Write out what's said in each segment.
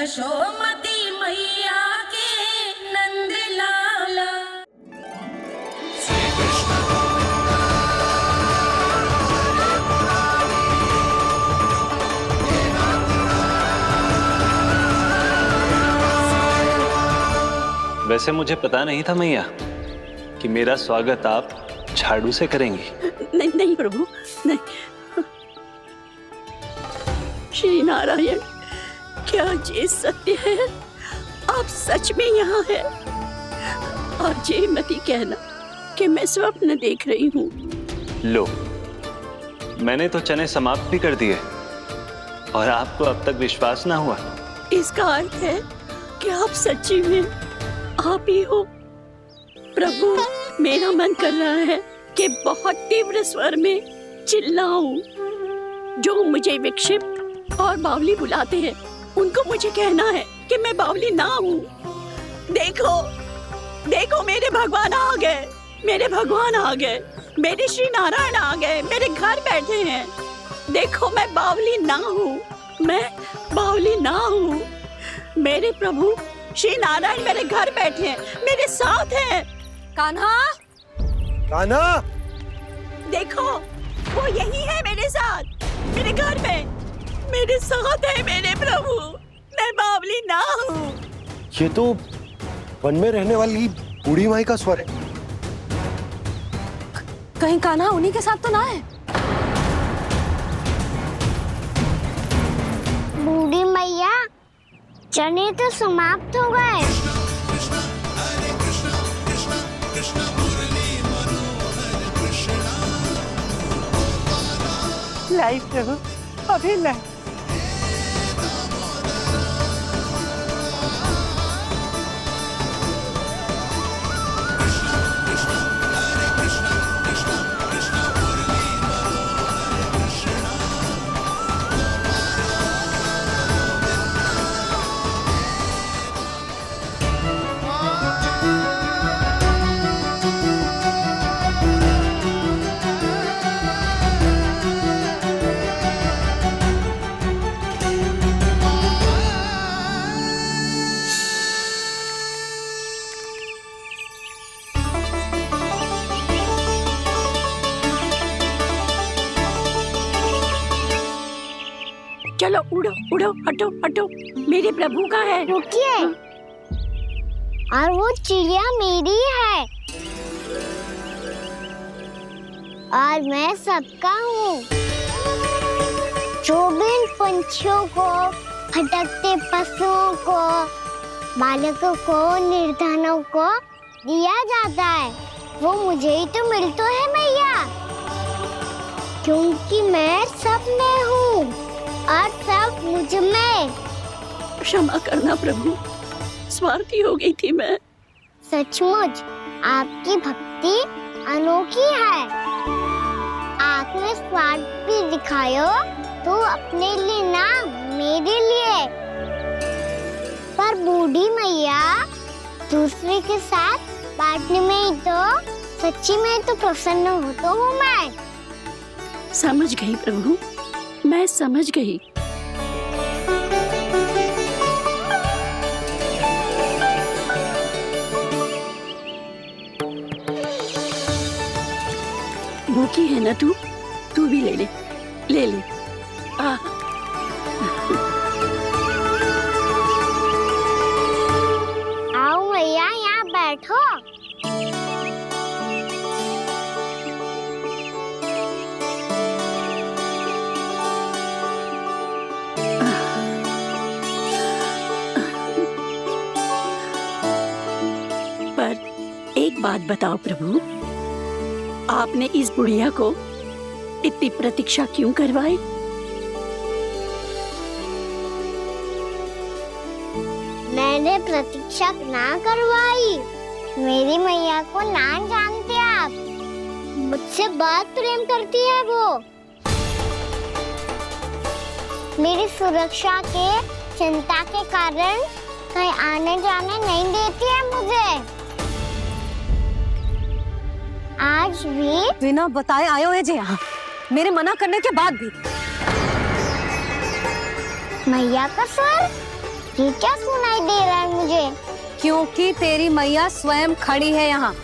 यशोमती मैया के नंद लाला। वैसे मुझे पता नहीं था मैया कि मेरा स्वागत आप झाड़ू से करेंगी। नहीं नहीं प्रभु, नहीं। श्री नारायण, क्या ये सत्य है? आप सच में यहाँ हैं? और ये मत कहना कि मैं स्वप्न देख रही हूँ। लो, मैंने तो चने समाप्त भी कर दिए और आपको अब तक विश्वास ना हुआ। इसका अर्थ है कि आप सच्ची में आप ही हो। प्रभु, मेरा मन कर रहा है कि बहुत तीव्र स्वर में चिल्लाऊं। जो मुझे विक्षिप्त और बावली बुलाते हैं, उनको मुझे कहना है कि मैं बावली ना हूँ। देखो, देखो, मेरे भगवान आ गए, मेरे भगवान आ गए, मेरे श्री नारायण आ गए, मेरे घर बैठे हैं। देखो, मैं बावली ना हूँ, मैं बावली ना हूँ। मेरे प्रभु श्री नारायण मेरे घर बैठे हैं, मेरे साथ हैं। कान्हा, कान्हा, देखो, वो यही है मेरे साथ, मेरे घर में, मेरे साथ है मेरे प्रभु। मैं बावली ना हूँ। ये तो वन में रहने वाली बूढ़ी माई का स्वर है। कहीं कान्हा उन्हीं के साथ तो ना है? बूढ़ी मैया, चने तो समाप्त हो गए। लाई प्रभु, अभी लाई। चलो उड़ो उड़ो, हटो हटो, मेरे प्रभु का है। रुकिए, और वो चिड़िया मेरी है और मैं सबका हूँ। जो भी इन पंछियों को, भटकते पशुओं को, बालकों को, निर्धनों को दिया जाता है, वो मुझे ही तो मिलता है मैया, क्योंकि मैं सब में हूँ और सब मुझ में। क्षमा करना प्रभु, स्वार्थी हो गई थी मैं। सचमुच आपकी भक्ति अनोखी है। आपने स्वार्थ भी दिखायो तो अपने लिए ना, मेरे लिए। पर बूढ़ी मैया, दूसरे के साथ बांटने में ही तो सच्ची में तो प्रसन्न होता हूँ मैं। समझ गई प्रभु, मैं समझ गई। भूखी है ना तू? तू भी ले ले, ले ले। आओ मैया, यहाँ बैठो। पर एक बात बताओ प्रभु, आपने इस बुढ़िया को इतनी प्रतीक्षा क्यों करवाई? मैंने प्रतीक्षा ना करवाई। मेरी मैया को ना जानते आप, मुझसे बहुत प्रेम करती है वो। मेरी सुरक्षा के चिंता के कारण कहीं आने जाने नहीं देती है मुझे। आज भी बिना बताए आयो है जे यहाँ, मेरे मना करने के बाद भी। मैया का स्वर, ये क्या सुनाई दे रहा है मुझे? क्योंकि तेरी मैया स्वयं खड़ी है यहाँ।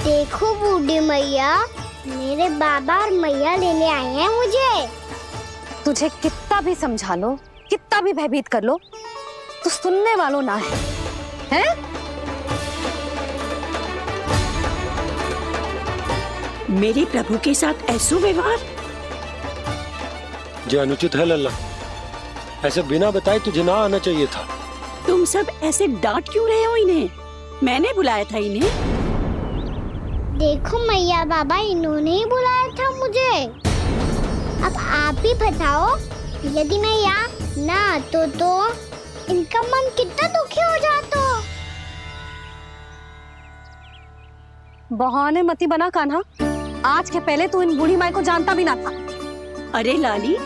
देखो बूढ़ी मैया, मेरे बाबा और मैया लेने आए हैं मुझे। तुझे कितना भी समझा लो, कितना भी भयभीत कर लो, तो सुनने वालों ना है, हैं? मेरे प्रभु के साथ ऐसा व्यवहार? जो अनुचित है लल्ला, ऐसे बिना बताए तुझे ना आना चाहिए था। तुम सब ऐसे डांट क्यों रहे हो इन्हें? मैंने बुलाया था इन्हें। देखो मैया बाबा, इन्होंने ही बुलाया था मुझे। अब आप ही बताओ, यदि मैं यहाँ ना आतो तो इनका मन कितना दुखी हो जाता। बहाने मती बना कान्हा, आज के पहले तू इन बूढ़ी माई को जानता भी ना था। अरे लाली,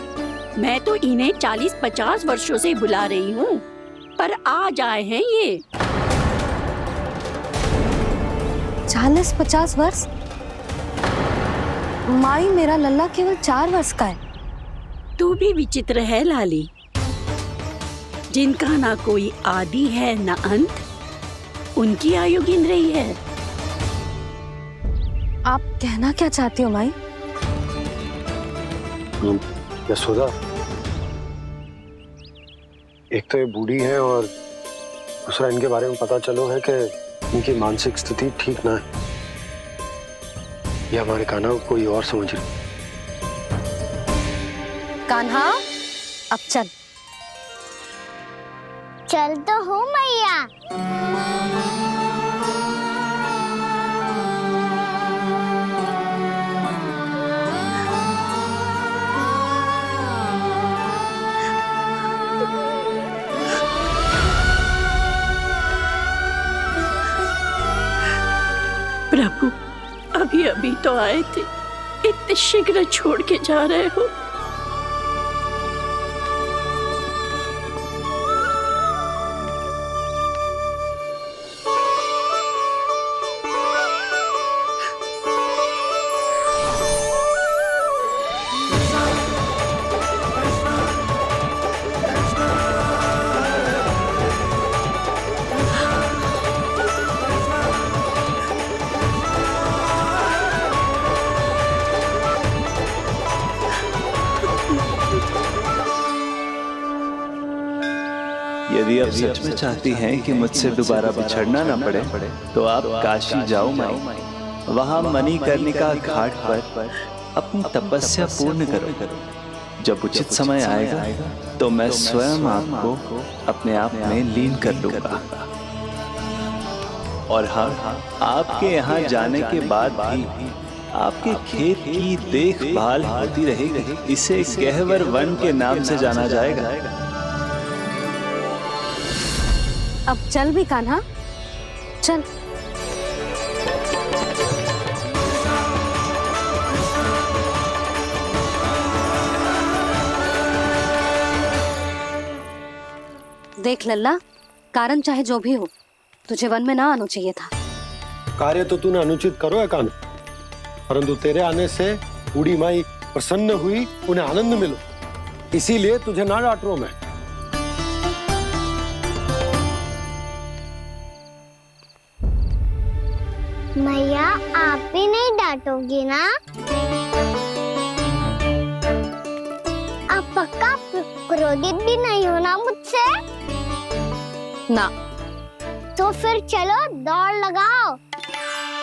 मैं तो इन्हें 40-50 वर्षों से बुला रही हूँ, पर आज आए हैं ये। 40-50 वर्ष? माई, मेरा लल्ला केवल 4 वर्ष का है। तू भी विचित्र है लाली, जिनका ना कोई आदि है ना अंत, उनकी आयु गिन रही है। आप कहना क्या चाहती हो माई? यशोदा, एक तो ये बूढ़ी है और दूसरा इनके बारे में पता चलो है कि इनकी मानसिक स्थिति ठीक ना है। ये हमारे कान्हा को कोई और समझ रही। कान्हा, अब चल। चल तो हूँ मैया। प्रभु, अभी अभी तो आए थे, इतने शीघ्र छोड़ के जा रहे हो? यदि आप सच में चाहती हैं कि मुझसे दोबारा बिछड़ना ना पड़े, तो आप काशी जाओ माई। वहां मणिकर्णिका घाट पर अपनी तपस्या पूर्ण करो। जब उचित समय आएगा तो मैं स्वयं आपको अपने आप में लीन कर लूंगा। और हाँ, आपके यहाँ जाने के बाद भी आपके खेत की देखभाल होती रहेगी। इसे गहवर वन के नाम से जाना जाएगा। अब चल भी कान्हा, चल। देख लल्ला, कारण चाहे जो भी हो, तुझे वन में ना आना चाहिए था। कार्य तो तूने अनुचित करो है कान्हा, परंतु तेरे आने से बूढ़ी माई प्रसन्न हुई, उन्हें आनंद मिलो, इसीलिए तुझे ना डांट रहा हूं मैं। मैया, आप भी नहीं डांटोगी ना? आप पक्का क्रोधित भी नहीं हो ना मुझसे? ना। तो फिर चलो दौड़ लगाओ,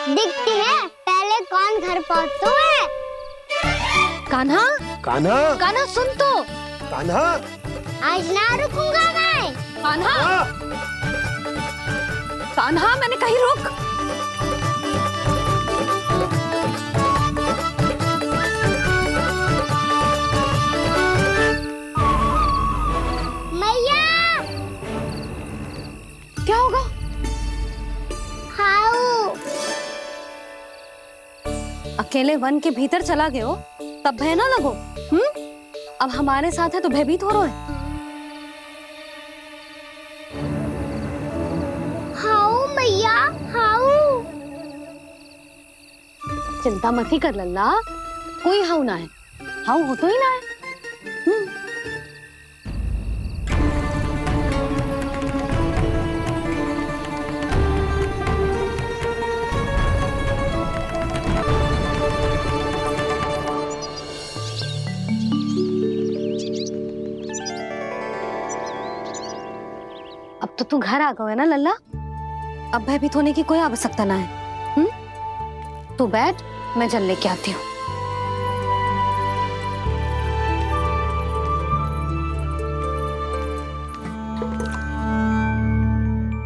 दिखती है पहले कौन घर पहुंचता है। कान्हा, कान्हा, कान्हा सुन तो। कान्हा, आज ना रुकूंगा मैं। कान्हा, कान्हा, मैंने कहीं रुक। मैया, क्या होगा? हाउ अकेले वन के भीतर चला गए हो, तब भय ना लगो। अब हमारे साथ है तो भयभीत हो रहे हो। चिंता मत ही कर लल्ला, कोई हाउ ना है, हाउ हो तो ही ना है। अब तो तू घर आ गया है ना लल्ला, अब भयभीत होने की कोई आवश्यकता ना है। तू बैठ, मैं जल लेके आती हूँ।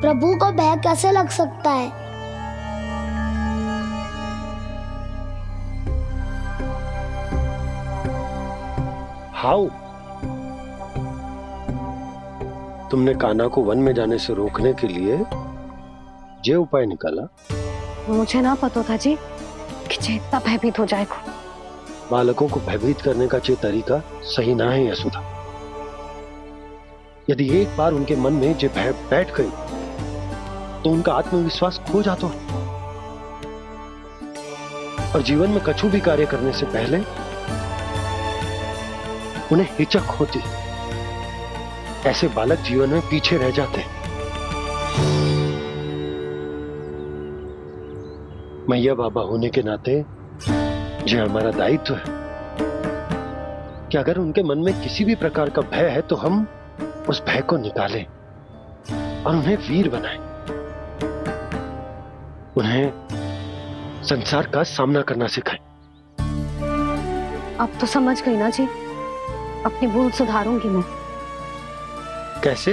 प्रभु को भय कैसे लग सकता है? हाउ? तुमने कान्हा को वन में जाने से रोकने के लिए ये उपाय निकाला? मुझे ना पता था जी कि जे इतना भयभीत हो जाएगा। बालकों को भयभीत करने का ये तरीका सही ना है यशोदा। यदि एक बार उनके मन में ये भय बैठ गई तो उनका आत्मविश्वास खो जाता है और जीवन में कछु भी कार्य करने से पहले उन्हें हिचक होती। ऐसे बालक जीवन में पीछे रह जाते हैं। मैया बाबा होने के नाते यह हमारा दायित्व है कि अगर उनके मन में किसी भी प्रकार का भय है तो हम उस भय को निकालें और उन्हें वीर बनाएं, उन्हें संसार का सामना करना सिखाएं। अब तो समझ गई ना जी, अपनी भूल सुधारूंगी मैं। कैसे?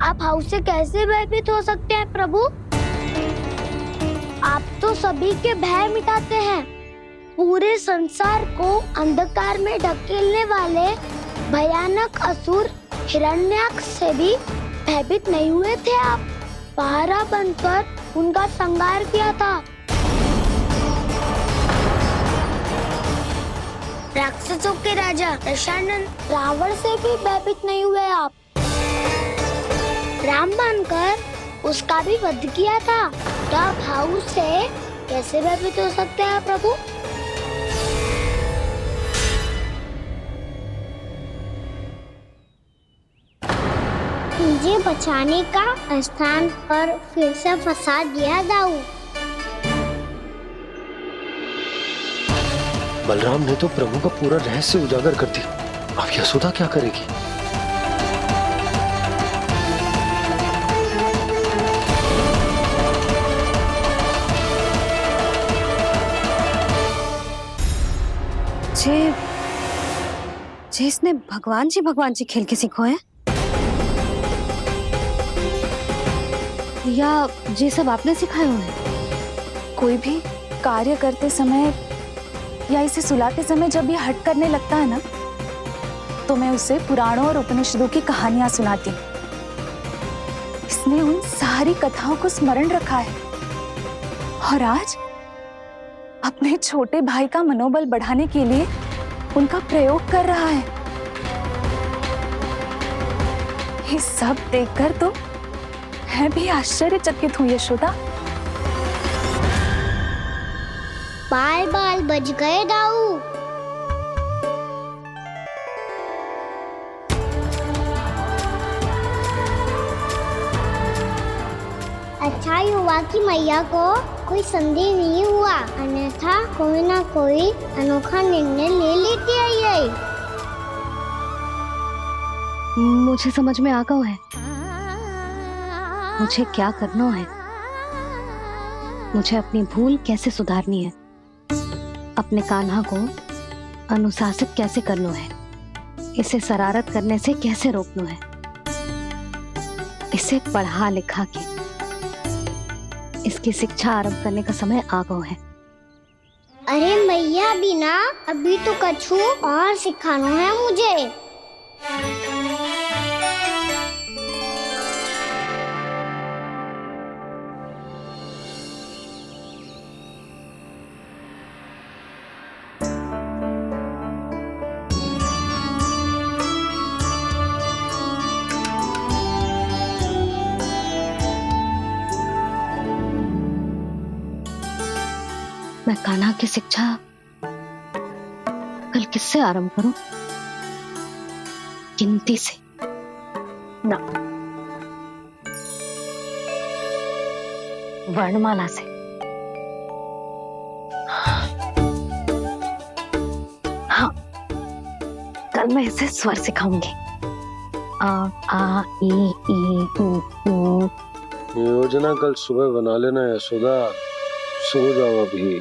आप हाउ से कैसे भयभीत हो सकते हैं प्रभु? आप तो सभी के भय मिटाते हैं। पूरे संसार को अंधकार में ढकेलने वाले भयानक असुर हिरण्याक्ष से भी भयभीत नहीं हुए थे आप। पहरा बनकर उनका संहार किया था। राक्षसों के राजा दशानन रावण से भी भयभीत नहीं हुए आप। राम बनकर उसका भी वध किया था। तो आप हाउ से कैसे भयभीत हो सकते हैं प्रभु? मुझे बचाने का स्थान पर फिर से फंसा दिया दाऊ। बलराम ने तो प्रभु का पूरा रहस्य उजागर कर दिया। अब यशोदा क्या करेगी? जे इसने भगवान जी खेल के सीखो है, या ये सब आपने सिखाए हुए हैं? कोई भी कार्य करते समय या इसे सुलाते समय जब ये हट करने लगता है ना, तो मैं उसे पुराणों और उपनिषदों की कहानियां सुनाती हूँ। इसने उन सारी कथाओं को स्मरण रखा है और आज अपने छोटे भाई का मनोबल बढ़ाने के लिए उनका प्रयोग कर रहा है। ये सब देखकर तो मैं भी आश्चर्यचकित हूँ यशोदा। बाल बाल बज गए दाऊ। अच्छा ही हुआ कि मैया को कोई संदेह नहीं हुआ, अन्यथा कोई ना कोई अनोखा निर्णय ले लेती है ये। मुझे समझ में आ गया है मुझे क्या करना है। मुझे अपनी भूल कैसे सुधारनी है, अपने कान्हा को अनुशासित कैसे करना है, इसे शरारत करने से कैसे रोकना है, इसे पढ़ा लिखा के इसकी शिक्षा आरंभ करने का समय आ गया है। अरे मैया बिना अभी तो कछु और सिखाना है मुझे। मैं कान्हा की शिक्षा कल किससे आरंभ करूं? गिनती से ना, वर्णमाला से। हाँ, कल मैं इसे स्वर सिखाऊंगी। आ आ ई ई ऊ। योजना कल सुबह बना लेना यशोदा, सो जाओ अभी।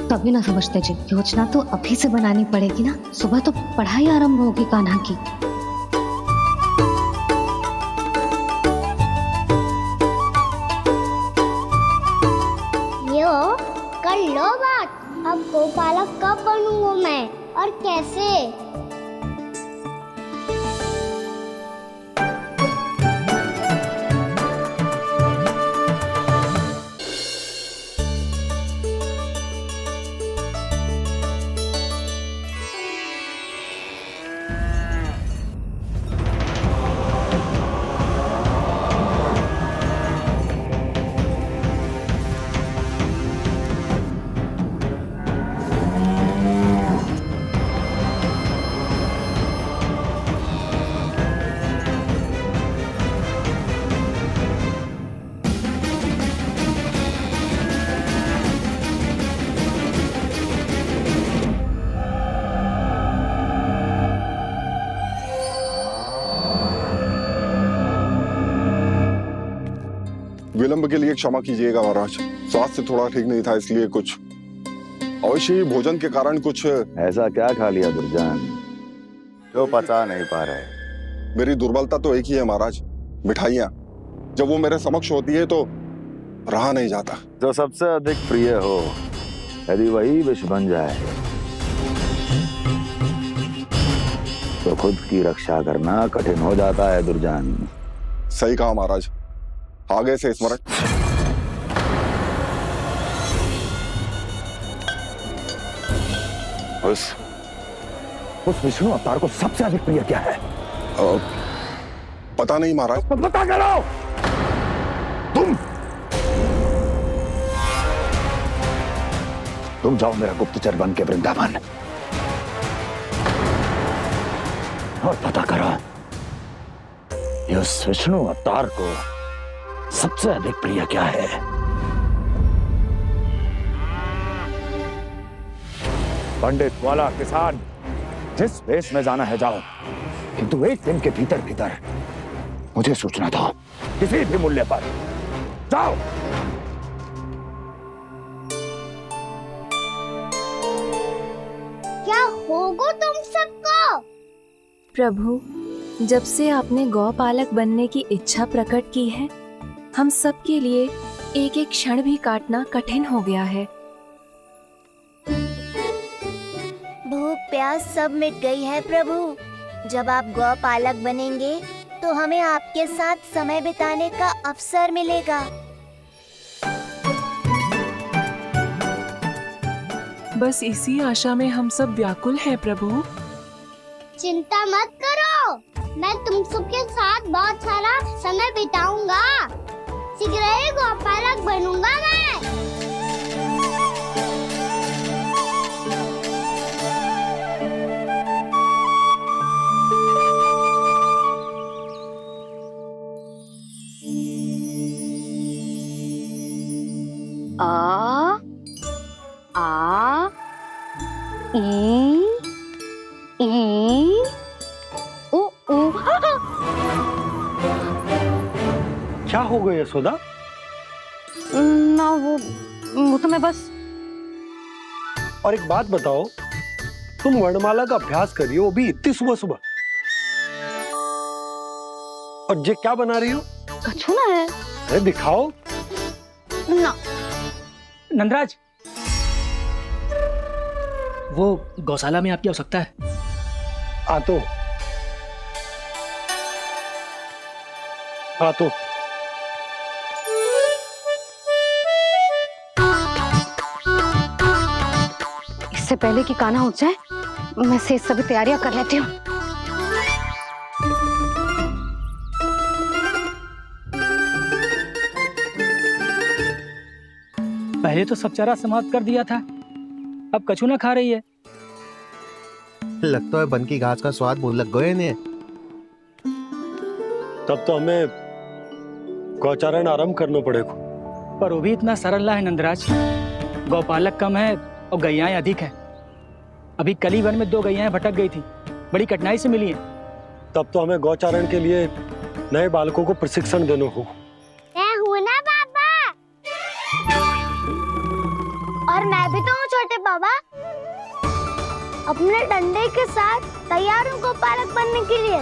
तभी ना समझते जी, योजना तो अभी से बनानी पड़ेगी ना। सुबह तो पढ़ाई आरंभ होगी कान्हा की। यो कर लो बात। अब गोपालक कब बनूंगा मैं और कैसे? विलंब के लिए क्षमा कीजिएगा महाराज, स्वास्थ्य थोड़ा ठीक नहीं था, इसलिए कुछ अवश्य ही भोजन के कारण कुछ। ऐसा क्या खा लिया दुर्जन जो पचा नहीं पा रहे? मेरी दुर्बलता तो एक ही है महाराज, मिठाइयाँ। जब वो मेरे समक्ष होती है तो रहा नहीं जाता। जो सबसे अधिक प्रिय हो, यदि वही विष बन जाए तो खुद की रक्षा करना कठिन हो जाता है दुर्जन। सही कहा महाराज, आगे से स्मरण। उस विष्णु अवतार को सबसे अधिक प्रिय क्या है? पता नहीं महाराज। पता करो। तुम जाओ मेरा गुप्तचर बन के वृंदावन और पता करो उस विष्णु अवतार को सबसे अधिक प्रिय क्या है। पंडित वाला किसान, जिस वेश में जाना है जाओ, किंतु एक दिन के भीतर भीतर मुझे सूचना दो, किसी भी मूल्य पर। जाओ। क्या होगा तुम सबको? प्रभु, जब से आपने गौपालक बनने की इच्छा प्रकट की है, हम सब के लिए एक एक क्षण भी काटना कठिन हो गया है। भूख प्यास सब मिट गई है प्रभु। जब आप गौपालक बनेंगे तो हमें आपके साथ समय बिताने का अवसर मिलेगा। बस इसी आशा में हम सब व्याकुल हैं प्रभु। चिंता मत करो, मैं तुम सबके साथ बहुत सारा समय बिताऊंगा। शीघ्र ही गोपालक बनूंगा मैं। आ आ ई ऊ ऊ। क्या हो गया यशोदा? ना वो तो मैं बस। और एक बात बताओ, तुम वर्णमाला का अभ्यास कर रही हो, वो भी इतनी सुबह सुबह, और ये क्या बना रही हो? कछुआ है। अरे दिखाओ ना। नंदराज, वो गौशाला में आपकी आवश्यकता है। आ तो इससे पहले कि कान्हा उठ जाए, मैं से सभी तैयारियां कर लेती हूँ। पहले तो सब चारा समाप्त कर दिया था, अब कछु ना खा रही है। लगता है बन की घास का स्वाद भूल लग गए इन्हें। तब तो हमें गौचारण आरंभ करना पड़ेगा। पर वो भी इतना सरल ना है नंदराज। गौपालक कम है और गैयाएं अधिक है। अभी कल ही वन में 2 गैयाएं भटक गई थी, बड़ी कठिनाई से मिली हैं। तब तो हमें गौचारण के लिए नए बालकों को प्रशिक्षण देना होगा। मैं हूँ ना बाबा, और मैं भी तो हूँ छोटे बाबा। अपने डंडे के साथ तैयार हूँ गौपालक बनने के लिए।